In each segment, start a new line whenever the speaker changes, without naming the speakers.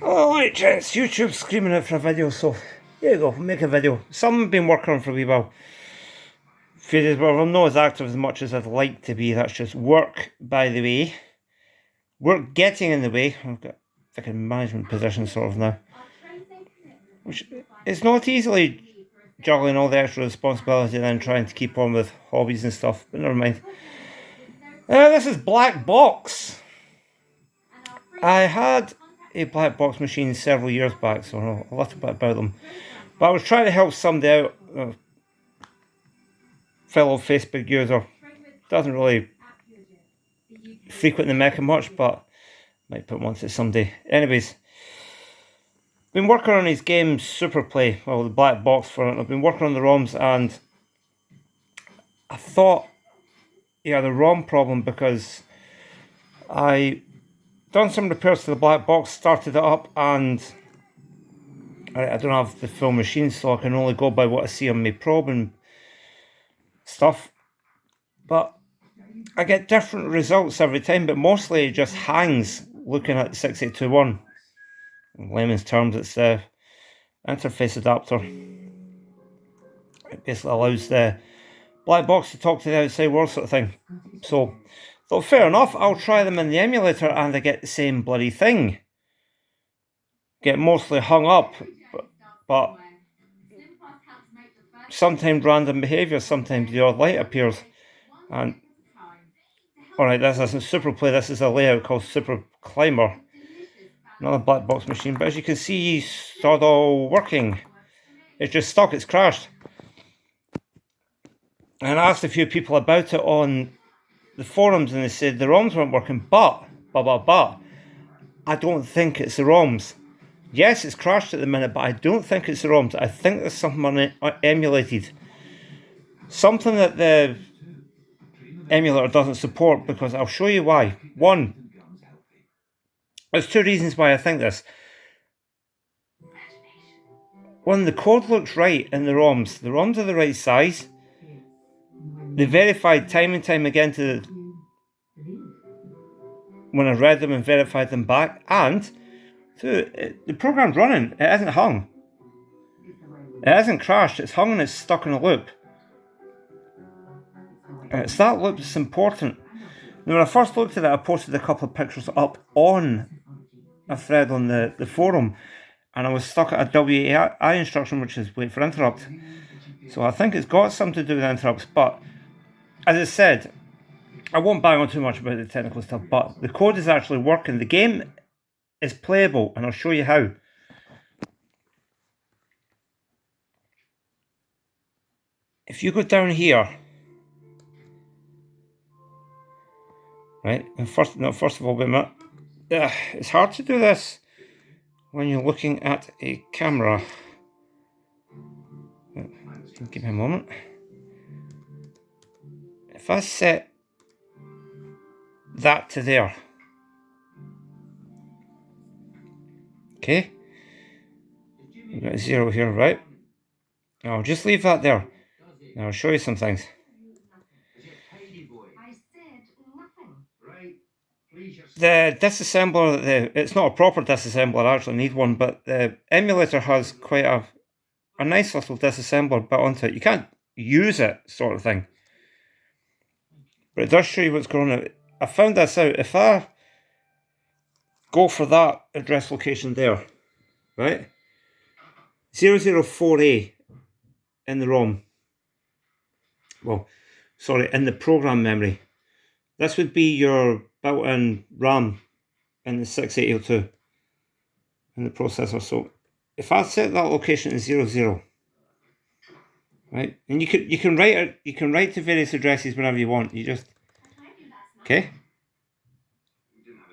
Alright gents, YouTube's screaming out for a video, so here you go, make a video. Something I've been working on for a wee while. Well, I'm not as active as much as I'd like to be, that's just work, by the way. Work getting in the way. I've got like a management position sort of now. Which it's not easily juggling all the extra responsibility and then trying to keep on with hobbies and stuff, but never mind. This is Black Box. I had a black box machine several years back, so I know a little bit about them. But I was trying to help somebody out, a fellow Facebook user. Doesn't really frequent the mecha much, but might put one to someday. Anyways, been working on his game Superplay, well, the black box for it. I've been working on the ROMs, and I thought he had a ROM problem because I done some repairs to the black box, started it up, and I don't have the full machine, so I can only go by what I see on my probe and stuff. But I get different results every time, but mostly it just hangs looking at the 6821. In layman's terms, it's the interface adapter. It basically allows the black box to talk to the outside world, sort of thing. So fair enough, I'll try them in the emulator and I get the same bloody thing. Get mostly hung up, but sometimes random behaviour, sometimes the odd light appears. And alright, this isn't Superplay, this is a layout called Super Climber. Another black box machine, but as you can see, it's started all working. It's just stuck, it's crashed. And I asked a few people about it on the forums and they said the ROMs weren't working, but I don't think it's the ROMs. Yes, it's crashed at the minute, but I don't think it's the ROMs. I think there's something emulated. Something that the emulator doesn't support, because I'll show you why. One, there's two reasons why I think this. One, the code looks right in the ROMs. The ROMs are the right size. They verified time and time again when I read them and verified them back. And two, the program's running. It isn't hung. It isn't crashed. It's hung and it's stuck in a loop. And it's that loop that's important. Now, when I first looked at it, I posted a couple of pictures up on a thread on the forum, and I was stuck at a WAI instruction, which is wait for interrupt. So I think it's got something to do with interrupts, but as I said, I won't bang on too much about the technical stuff, but the code is actually working. The game is playable, and I'll show you how. If you go down here, right, and first of all, wait a minute. It's hard to do this when you're looking at a camera. Give me a moment. If I set that to there, okay, we've got a 0 here, right? I'll just leave that there. Now I'll show you some things. The disassembler, it's not a proper disassembler, I actually need one, but the emulator has quite a nice little disassembler built onto it. You can't use it, sort of thing, but it does show you what's going on. I found this out. If I go for that address location there, right, 004A in the ROM, well, sorry, in the program memory, this would be your built-in RAM in the 6802 in the processor. So if I set that location to 00, right, and you can write it, you can write to various addresses whenever you want. You just okay.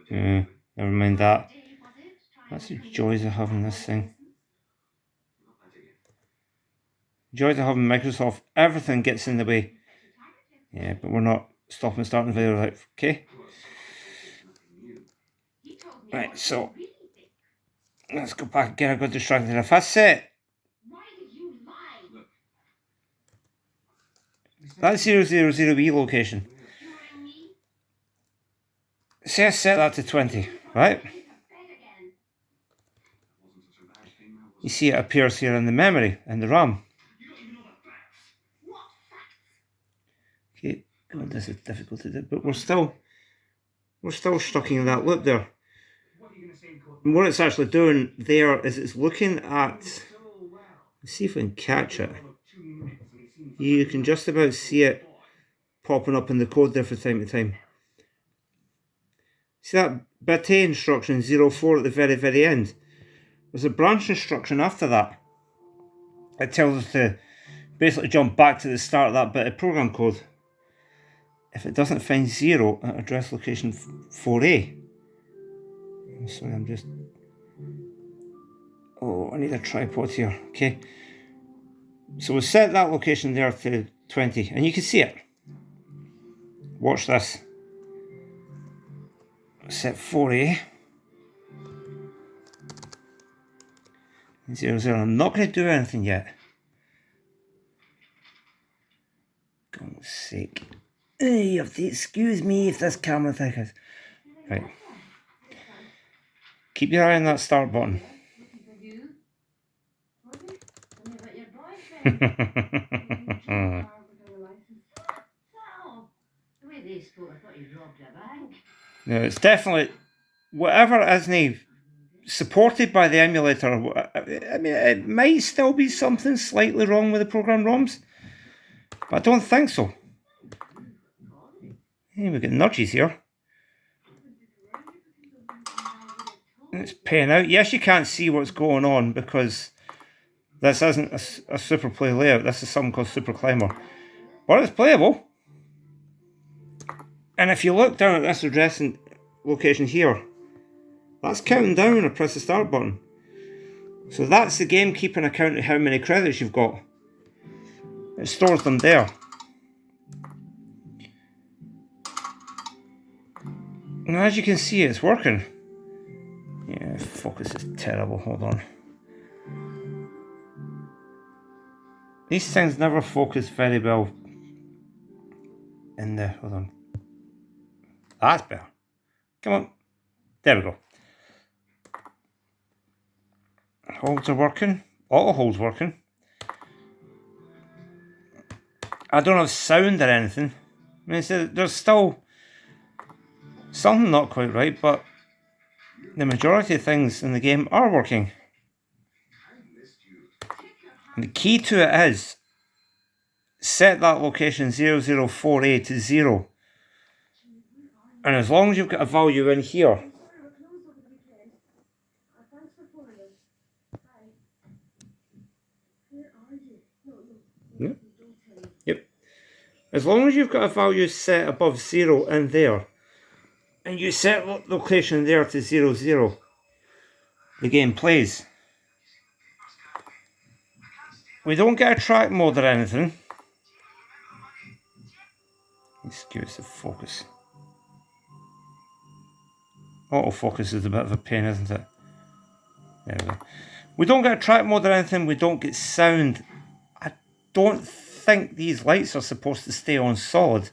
Never mind that. That's the joys of having this thing. Joys of having Microsoft. Everything gets in the way. Yeah, but we're not stopping starting the video, right? Okay. Right, so let's go back again. I got distracted. If I set that 000E location, say I set that to 20, right? You see it appears here in the memory, in the RAM. Okay, God, this is difficult to do, but we're still stuck in that loop there. And what it's actually doing there is it's looking at, let's see if we can catch it. You can just about see it popping up in the code there from time to time. See that bit A instruction 04 at the very end? There's a branch instruction after that. It tells us to basically jump back to the start of that bit of program code. If it doesn't find 0 at address location 4A. Sorry, I'm just... Oh, I need a tripod here. Okay. So we'll set that location there to 20, and you can see it. Watch this. Set 4A. 00. I'm not going to do anything yet. God's sake. You have to excuse me if this camera thing is... Right. Keep your eye on that start button. No, it's definitely... Whatever isn't supported by the emulator, I mean, it might still be something slightly wrong with the program ROMs, but I don't think so. Hey, we've got nudges here. It's paying out. Yes, you can't see what's going on because this isn't a Superplay layout. This is something called Super Climber. But it's playable. And if you look down at this address and location here, that's counting down when I press the start button. So that's the game keeping account of how many credits you've got. It stores them there. And as you can see, it's working. Yeah, focus is terrible. Hold on. These things never focus very well in the... Hold on. That's better. Come on. There we go. Holds are working. Auto holds working. I don't have sound or anything. I mean, there's still something not quite right, but the majority of things in the game are working. And the key to it is set that location 004A to 0. And as long as you've got a value in here, Yep. As long as you've got a value set above 0 in there, and you set location there to 00, the game plays. We don't get a track mode or anything. Excuse the focus. Autofocus is a bit of a pain, isn't it? There we go. We don't get a track mode or anything. We don't get sound. I don't think these lights are supposed to stay on solid.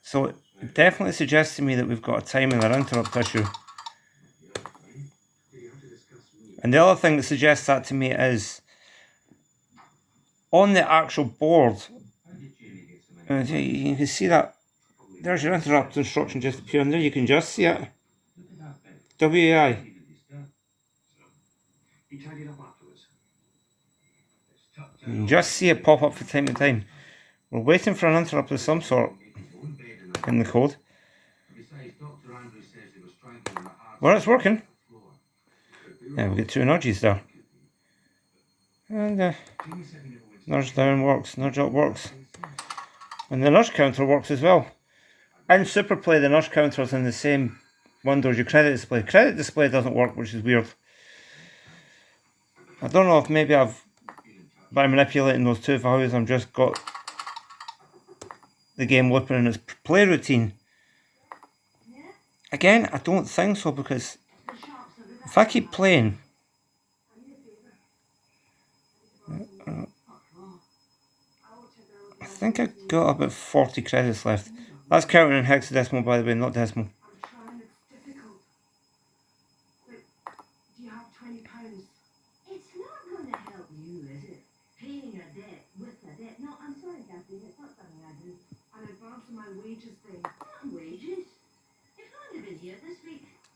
So it definitely suggests to me that we've got a timing or interrupt issue. And the other thing that suggests that to me is on the actual board, you can see that there's your interrupt instruction just appearing there. You can just see it. WAI. You can just see it pop up from time to time. We're waiting for an interrupt of some sort in the code. Well, it's working. Yeah, we get 2 nudges there. And nudge down works, nudge up works. And the nudge counter works as well. In Superplay, the nudge counter is in the same window as your credit display. Credit display doesn't work, which is weird. I don't know if maybe by manipulating those 2 values, I've just got the game looping in its play routine. Again, I don't think so, because if I keep playing, I think I've got about 40 credits left. That's counting in hexadecimal, by the way, not decimal.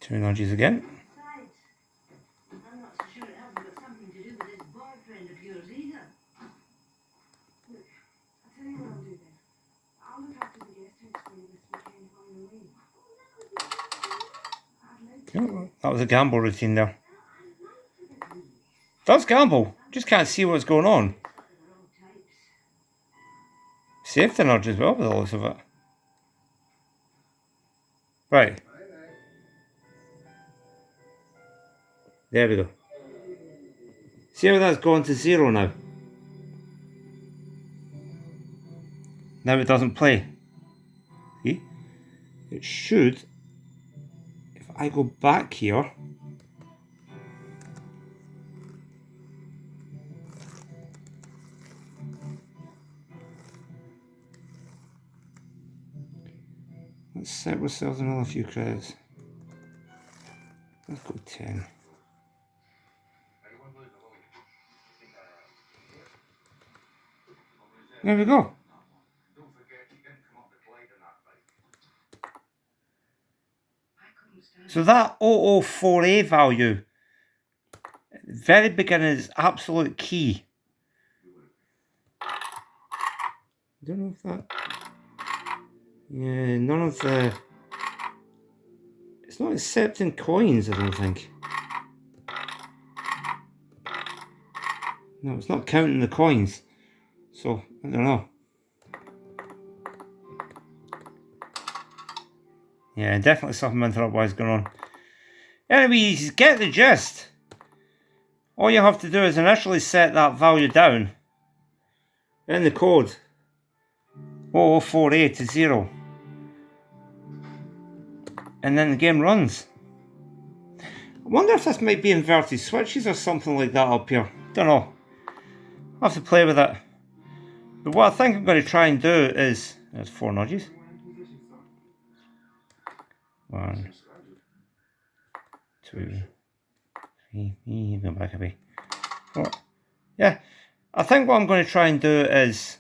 2 nudges again.
I'm not so sure it hasn't got something to do with this boyfriend of yours either. Look, I'll tell you what I'll do then. I'll look after the guest house for you this weekend while you're away.
Oh, that was a gamble routine there. Does gamble. Just can't see what's going on. Safety nudge as well, with the looks of it. Right. There we go. See how that's gone to 0 now? Now it doesn't play. See? It should, if I go back here, let's set ourselves another few credits. Let's go 10. There we go. So that 004A value, at the very beginning, is absolute key. I don't know if that... Yeah, none of the... It's not accepting coins, I don't think. No, it's not counting the coins. So, I don't know. Yeah, definitely something interrupt-wise going on. Anyways, get the gist. All you have to do is initially set that value down in the code 004A to 0. And then the game runs. I wonder if this might be inverted switches or something like that up here. Don't know. I'll have to play with it. But what I think I'm going to try and do is... There's 4 nudges. 1, 2, 3, go back a bit. 4. Yeah, I think what I'm going to try and do is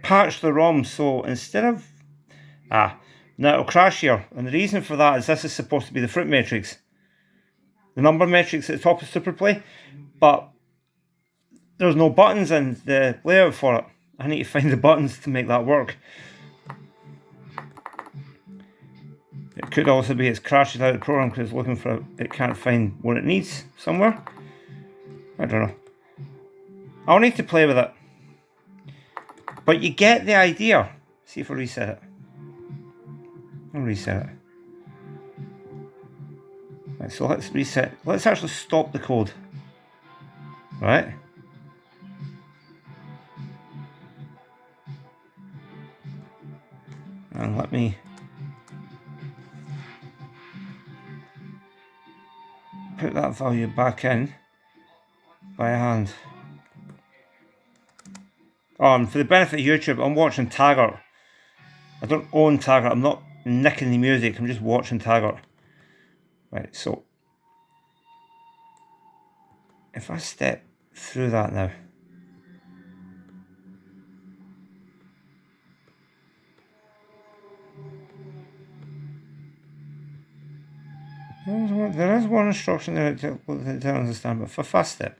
patch the ROM, so instead of... now it'll crash here, and the reason for that is this is supposed to be the fruit matrix. The number matrix at the top of Superplay, but there's no buttons in the layout for it. I need to find the buttons to make that work. It could also be it's crashed out of the program because it's looking for it can't find what it needs somewhere. I don't know. I'll need to play with it. But you get the idea. See if I reset it. I'll reset it. Right, so let's reset. Let's actually stop the code. Right? And let me put that value back in by hand. And for the benefit of YouTube, I'm watching Taggart. I don't own Taggart, I'm not nicking the music, I'm just watching Taggart. Right, so if I step through that now. There is one instruction there to understand, but for fast step.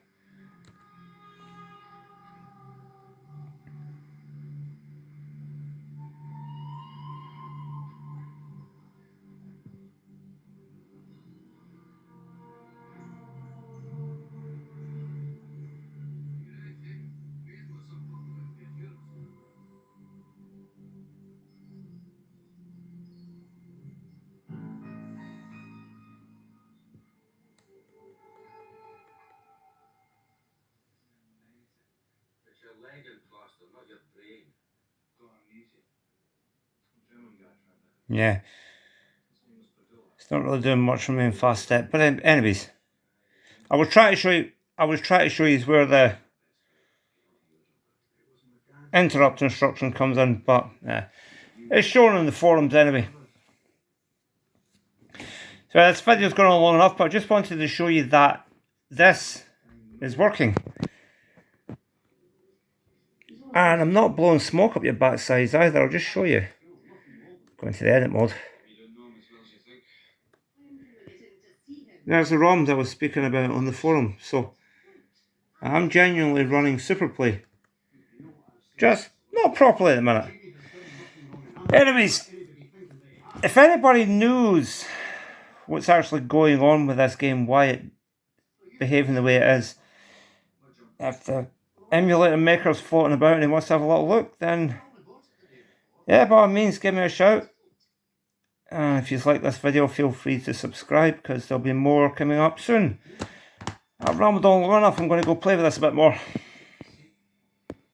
Yeah, it's not really doing much for me in fast step, but anyways, I was trying to show you. Where the interrupt instruction comes in, but it's shown in the forums anyway. So this video's gone on long enough, but I just wanted to show you that this is working. And I'm not blowing smoke up your backsides either, I'll just show you. Go into the edit mode. There's the ROMs I was speaking about on the forum. So I'm genuinely running Superplay. Just not properly at the minute. Anyways, if anybody knows what's actually going on with this game, why it's behaving the way it is, if the emulator maker's floating about and he wants to have a little look, then yeah, by all means, give me a shout. And if you like this video, feel free to subscribe, because there'll be more coming up soon. I've rambled on long enough, I'm going to go play with this a bit more.